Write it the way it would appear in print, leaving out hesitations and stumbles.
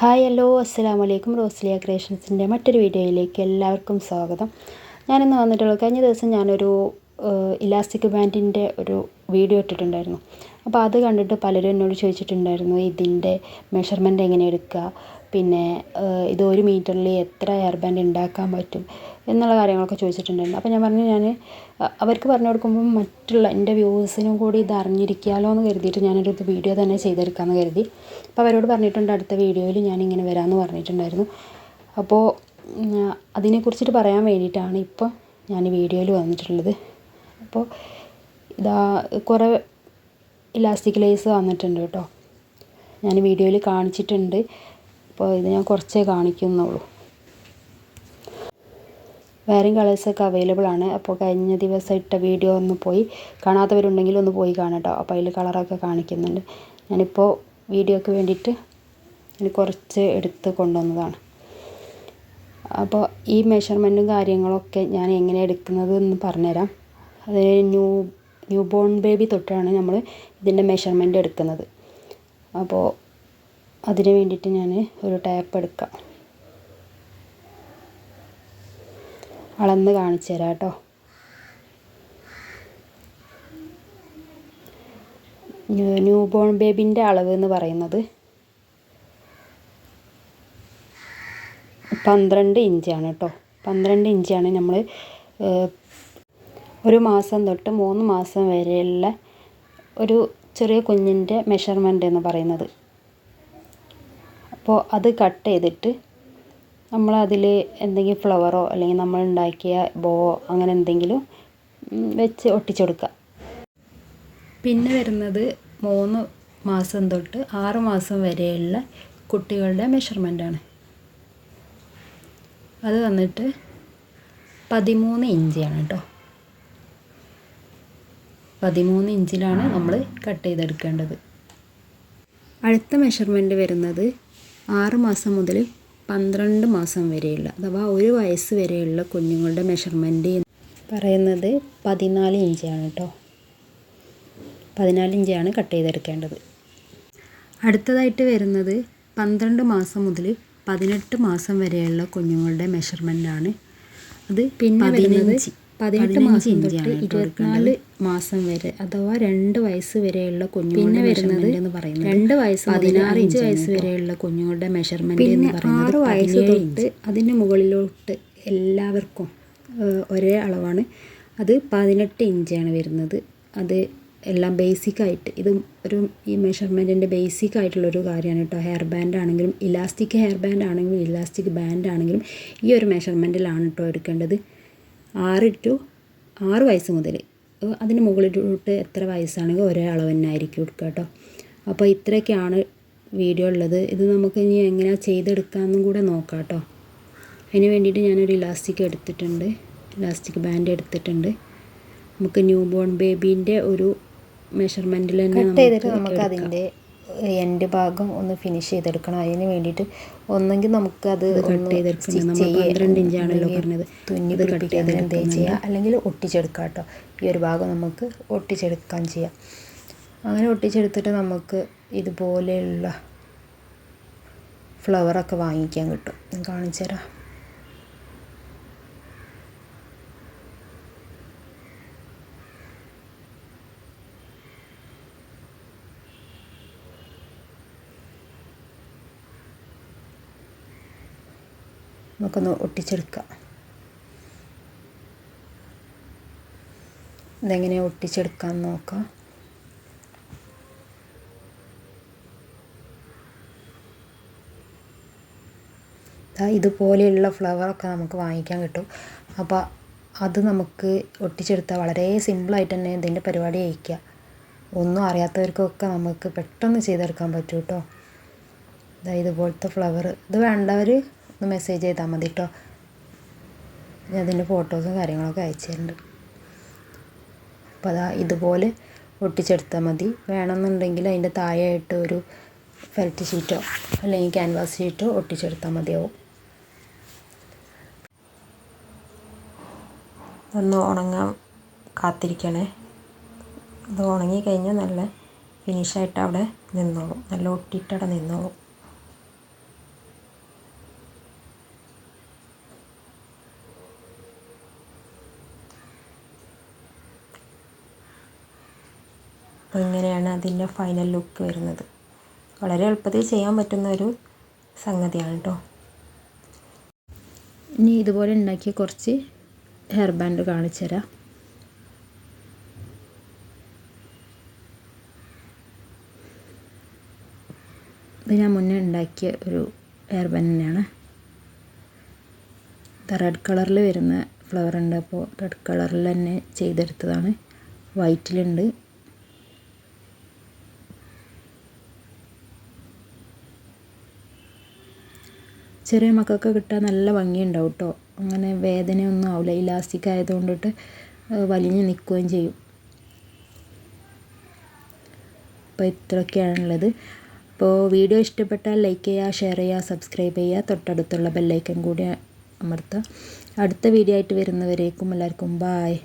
Hi hello അസ്സലാമു അലൈക്കും. റോസ്ലിയ ക്രിയേഷൻസിൻ്റെ മറ്റൊരു വീഡിയോയിലേക്ക് എല്ലാവർക്കും സ്വാഗതം. ഞാനിന്ന് വന്നിട്ടുള്ളത്, കഴിഞ്ഞ ദിവസം ഞാനൊരു ഇലാസ്റ്റിക് ബാൻഡിൻ്റെ ഒരു വീഡിയോ ഇട്ടിട്ടുണ്ടായിരുന്നു. അപ്പോൾ അത് കണ്ടിട്ട് പലരും എന്നോട് ചോദിച്ചിട്ടുണ്ടായിരുന്നു ഇതിൻ്റെ മെഷർമെൻറ്റ് എങ്ങനെ എടുക്കുക, പിന്നെ ഇത് 1 മീറ്ററിൽ എത്ര ഹെയർ ബാൻഡ് ഉണ്ടാക്കാൻ പറ്റും എന്നുള്ള കാര്യങ്ങളൊക്കെ ചോദിച്ചിട്ടുണ്ടായിരുന്നു. അപ്പോൾ ഞാൻ പറഞ്ഞു, ഞാൻ അവർക്ക് പറഞ്ഞു കൊടുക്കുമ്പോൾ മറ്റുള്ള എൻ്റെ വ്യൂവേഴ്സിനും കൂടി ഇത് അറിഞ്ഞിരിക്കാമല്ലോ എന്ന് കരുതിയിട്ട് ഞാനൊരു വീഡിയോ തന്നെ ചെയ്തെടുക്കാമെന്ന് കരുതി. അപ്പോൾ അവരോട് പറഞ്ഞിട്ടുണ്ട് അടുത്ത വീഡിയോയിൽ ഞാനിങ്ങനെ വരാമെന്ന് പറഞ്ഞിട്ടുണ്ടായിരുന്നു. അപ്പോൾ അതിനെക്കുറിച്ചിട്ട് പറയാൻ വേണ്ടിയിട്ടാണ് ഇപ്പോൾ ഞാൻ വീഡിയോയിൽ വന്നിട്ടുള്ളത്. അപ്പോൾ ഇതാ കുറേ ഇലാസ്റ്റിക് ലേസ് വന്നിട്ടുണ്ട് കേട്ടോ. ഞാൻ വീഡിയോയിൽ കാണിച്ചിട്ടുണ്ട്. അപ്പോൾ ഇത് ഞാൻ കുറച്ചേ കാണിക്കുന്നുള്ളൂ. വേറെയും കളേഴ്സൊക്കെ അവൈലബിൾ ആണ്. അപ്പോൾ കഴിഞ്ഞ ദിവസം ഇട്ട വീഡിയോ ഒന്ന് പോയി കാണാത്തവരുണ്ടെങ്കിൽ ഒന്ന് പോയി കാണാം കേട്ടോ. അപ്പോൾ അതിൽ കളറൊക്കെ കാണിക്കുന്നുണ്ട്. ഞാനിപ്പോൾ വീഡിയോയ്ക്ക് വേണ്ടിയിട്ട് കുറച്ച് എടുത്ത് കൊണ്ടുവന്നതാണ്. അപ്പോൾ ഈ മെഷർമെൻറ്റും കാര്യങ്ങളൊക്കെ ഞാൻ എങ്ങനെ എടുക്കുന്നത് എന്ന് പറഞ്ഞുതരാം. അത് ന്യൂ ബോൺ ബേബി തൊട്ടാണ് നമ്മൾ ഇതിൻ്റെ മെഷർമെൻറ്റ് എടുക്കുന്നത്. അപ്പോൾ അതിന് വേണ്ടിയിട്ട് ഞാൻ ഒരു ടാപ്പ് എടുക്കാം, അളന്ന് കാണിച്ചു തരാം കേട്ടോ. ന്യൂ ബോൺ ബേബിൻ്റെ അളവ് എന്ന് പറയുന്നത് 12 ഇഞ്ചാണ് കേട്ടോ. 12 ഇഞ്ചാണ് നമ്മൾ 1 മാസം തൊട്ട് 3 മാസം വരെയുള്ള ഒരു ചെറിയ കുഞ്ഞിൻ്റെ മെഷർമെൻറ്റ് എന്ന് പറയുന്നത്. അപ്പോൾ അത് കട്ട് ചെയ്തിട്ട് നമ്മളതിൽ എന്തെങ്കിലും ഫ്ലവറോ അല്ലെങ്കിൽ നമ്മൾ ഉണ്ടാക്കിയ ബോ അങ്ങനെ എന്തെങ്കിലും വെച്ച് ഒട്ടിച്ചെടുക്കുക. പിന്നെ വരുന്നത് 3 മാസം തൊട്ട് 6 മാസം വരെയുള്ള കുട്ടികളുടെ മെഷർമെൻറ്റാണ്. അത് വന്നിട്ട് 13 ഇഞ്ചാണ് കേട്ടോ. 13 ഇഞ്ചിലാണ് നമ്മൾ കട്ട് ചെയ്തെടുക്കേണ്ടത്. അടുത്ത മെഷർമെൻറ്റ് വരുന്നത് 6 മാസം മുതൽ 12 മാസം വരെയുള്ള, അഥവാ 1 വയസ്സ് വരെയുള്ള കുഞ്ഞുങ്ങളുടെ മെഷർമെൻറ്റ് പറയുന്നത് 14 ഇഞ്ചാണ് കേട്ടോ. 14 ഇഞ്ചാണ് കട്ട് ചെയ്തെടുക്കേണ്ടത്. അടുത്തതായിട്ട് വരുന്നത് 12 മാസം മുതൽ 18 മാസം വരെയുള്ള കുഞ്ഞുങ്ങളുടെ മെഷർമെൻറ്റാണ്. അത് പിന്നെ 18 മാസം തൊട്ട് 24 മാസം വരെ, അഥവാ 2 വയസ്സ് വരെയുള്ള കുഞ്ഞുങ്ങളുടെ മെഷർമെൻറ്റ് എന്ന് പറയുന്നത് 2 വയസ്സ് 16 വയസ്സ് വരെയുള്ള കുഞ്ഞുങ്ങളുടെ മെഷർമെൻറ്റ് എന്ന് പറയുന്നത് 6 വയസ്സ് തൊട്ട് അതിന് മുകളിലോട്ട് എല്ലാവർക്കും ഒരേ അളവാണ്. അത് 18 ഇഞ്ചാണ് വരുന്നത്. അത് എല്ലാം ബേസിക്കായിട്ട്, ഇത് ഈ മെഷർമെൻറ്റിൻ്റെ ബേസിക് ആയിട്ടുള്ളൊരു കാര്യമാണ് കേട്ടോ. ഹെയർ ബാൻഡ് ആണെങ്കിലും ഇലാസ്റ്റിക് ഹെയർ ബാൻഡ് ആണെങ്കിലും ഇലാസ്റ്റിക് ബാൻഡ് ആണെങ്കിലും ഈ ഒരു മെഷർമെൻറ്റിലാണ് കേട്ടോ എടുക്കേണ്ടത്. 6 വയസ്സ് മുതൽ അതിന് മുകളിലോട്ട് എത്ര വയസ്സാണെങ്കിൽ ഒരേ അളവ് തന്നെ ആയിരിക്കും എടുക്കുക കേട്ടോ. അപ്പോൾ ഇത്രയൊക്കെയാണ് വീഡിയോ ഉള്ളത്. ഇത് നമുക്ക് ഇനി എങ്ങനെയാണ് ചെയ്തെടുക്കാമെന്നും കൂടെ നോക്കാം കേട്ടോ. അതിന് വേണ്ടിയിട്ട് ഞാനൊരു ഇലാസ്റ്റിക് എടുത്തിട്ടുണ്ട്, ഇലാസ്റ്റിക് ബാൻഡ് എടുത്തിട്ടുണ്ട്. നമുക്ക് ന്യൂ ബോൺ ബേബീൻ്റെ ഒരു മെഷർമെൻറ്റിൽ തന്നെ നമുക്ക് അതിൻ്റെ എൻഡ് ഭാഗം ഒന്ന് ഫിനിഷ് ചെയ്തെടുക്കണം. അതിന് വേണ്ടിയിട്ട് ഒന്നെങ്കിൽ നമുക്കത് കട്ട് ചെയ്തെടുക്കണം. നമ്മൾ 12 ഇഞ്ചാണല്ലോ പറഞ്ഞത്, തുന്നിത് കട്ട് ചെയ്തെടുക്കുകയും ചെയ്യാം, അല്ലെങ്കിൽ ഒട്ടിച്ചെടുക്കാം കേട്ടോ. ഈ ഒരു ഭാഗം നമുക്ക് ഒട്ടിച്ചെടുക്കാൻ ചെയ്യാം. അങ്ങനെ ഒട്ടിച്ചെടുത്തിട്ട് നമുക്ക് ഇതുപോലെയുള്ള ഫ്ലവറൊക്കെ വാങ്ങിക്കാൻ കിട്ടും. ഞാൻ കാണിച്ചു തരാം. നമുക്കൊന്ന് ഒട്ടിച്ചെടുക്കാം. ഇതെങ്ങനെ ഒട്ടിച്ചെടുക്കാൻ നോക്കാം. ഇതുപോലെയുള്ള ഫ്ലവറൊക്കെ നമുക്ക് വാങ്ങിക്കാൻ കിട്ടും. അപ്പോൾ അത് നമുക്ക് ഒട്ടിച്ചെടുത്താൽ വളരെ സിമ്പിളായിട്ട് തന്നെ ഇതിൻ്റെ പരിപാടി കഴിക്കുക. ഒന്നും അറിയാത്തവർക്കൊക്കെ നമുക്ക് പെട്ടെന്ന് ചെയ്തെടുക്കാൻ പറ്റും കേട്ടോ. ഇതുപോലത്തെ ഫ്ലവർ, ഇത് വേണ്ടവർ ഒന്ന് മെസ്സേജ് ചെയ്താൽ മതി കേട്ടോ. ഞാൻ അതിൻ്റെ ഫോട്ടോസും കാര്യങ്ങളൊക്കെ അയച്ചു തരുന്നുണ്ട്. അപ്പോൾ ഇതുപോലെ ഒട്ടിച്ചെടുത്താൽ മതി. വേണമെന്നുണ്ടെങ്കിൽ അതിൻ്റെ താഴെയായിട്ട് ഒരു ഫെൽറ്റ് ഷീറ്റോ അല്ലെങ്കിൽ ക്യാൻവാസ് ഷീറ്റോ ഒട്ടിച്ചെടുത്താൽ മതിയാവും. ഒന്ന് ഉണങ്ങാൻ കാത്തിരിക്കണേ. ഇത് ഉണങ്ങി കഴിഞ്ഞാൽ നല്ല ഫിനിഷായിട്ട് അവിടെ നിന്നോളും, നല്ല ഒട്ടിയിട്ട് അവിടെ നിന്നോളും. അപ്പോൾ ഇങ്ങനെയാണ് അതിൻ്റെ ഫൈനൽ ലുക്ക് വരുന്നത്. വളരെ എളുപ്പത്തിൽ ചെയ്യാൻ പറ്റുന്ന ഒരു സംഗതിയാണ് കേട്ടോ. ഇനി ഇതുപോലെ ഉണ്ടാക്കിയ കുറച്ച് ഹെയർ ബാൻഡ് കാണിച്ചു തരാം. ഇത് ഞാൻ മുന്നേ ഉണ്ടാക്കിയ ഒരു ഹെയർ ബാൻഡ് തന്നെയാണ്. ഇത് റെഡ് കളറിൽ വരുന്ന ഫ്ലവർ ഉണ്ട്, അപ്പോൾ റെഡ് കളറിൽ തന്നെ ചെയ്തെടുത്തതാണ്. വൈറ്റിലുണ്ട്. ചെറിയ മക്കൾക്ക് കിട്ടാൻ നല്ല ഭംഗിയുണ്ടാവും കേട്ടോ. അങ്ങനെ വേദനയൊന്നും ആവില്ല. ഇലാസ്റ്റിക് ആയതുകൊണ്ടിട്ട് വലിഞ്ഞ് നിൽക്കുകയും ചെയ്യും. അപ്പോൾ ഇത്രയൊക്കെയാണുള്ളത്. അപ്പോൾ വീഡിയോ ഇഷ്ടപ്പെട്ടാൽ ലൈക്ക് ചെയ്യുക, ഷെയർ ചെയ്യുക, സബ്സ്ക്രൈബ് ചെയ്യുക, തൊട്ടടുത്തുള്ള ബെല്ലൈക്കൺ കൂടി അമർത്തുക. അടുത്ത വീഡിയോ ആയിട്ട് വരുന്നവരേക്കും എല്ലാവർക്കും ബായ്.